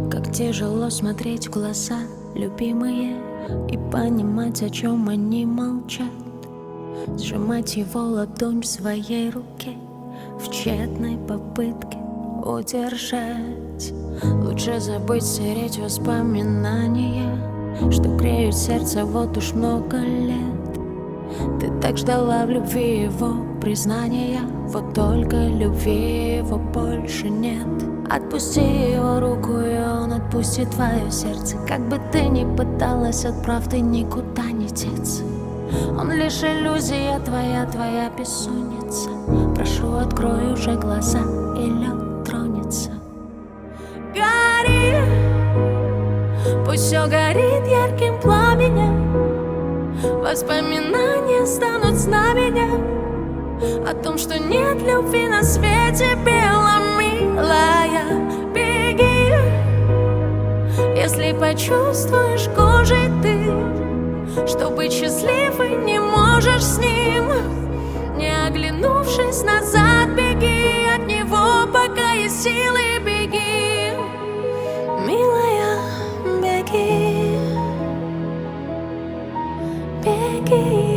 Как тяжело смотреть в глаза, любимые, и понимать, о чем они молчат. Сжимать его ладонь в своей руке в тщетной попытке удержать. Лучше забыть, стереть воспоминания, что греют сердце вот уж много лет. Ты так ждала в любви его признания, вот только любви его больше нет. Отпусти его руку, и он отпустит твое сердце. Как бы ты ни пыталась, от правды никуда не деться. Он лишь иллюзия твоя бессонница. Прошу, открой уже глаза, и лед тронется. Гори, пусть все горит ярким пламенем. Воспоминания станут знаменем о том, что нет любви на свете белом, милая. Беги, если почувствуешь кожей ты, что быть счастливой не можешь с ним. Не оглянувшись назад, беги от него, пока есть силы, беги, милая, беги, беги.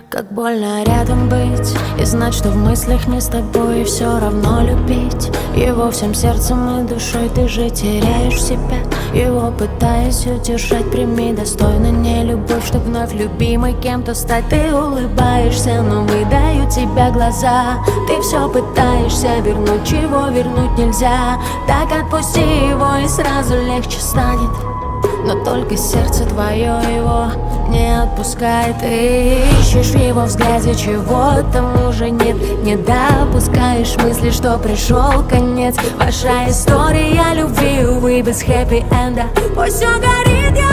Как больно рядом быть и знать, что в мыслях не с тобой, и все равно любить его всем сердцем и душой. Ты же теряешь себя, его пытаясь удержать. Прими достойно не любовь, чтоб вновь любимой кем-то стать. Ты улыбаешься, но выдают тебя глаза. Ты все пытаешься вернуть, чего вернуть нельзя. Так отпусти его, и сразу легче станет. Но только сердце твое его не отпускает. Ты ищешь в его взгляде, чего там уже нет. Не допускаешь мысли, что пришел конец. Ваша история любви, увы, без хэппи-энда. Пусть все горит, я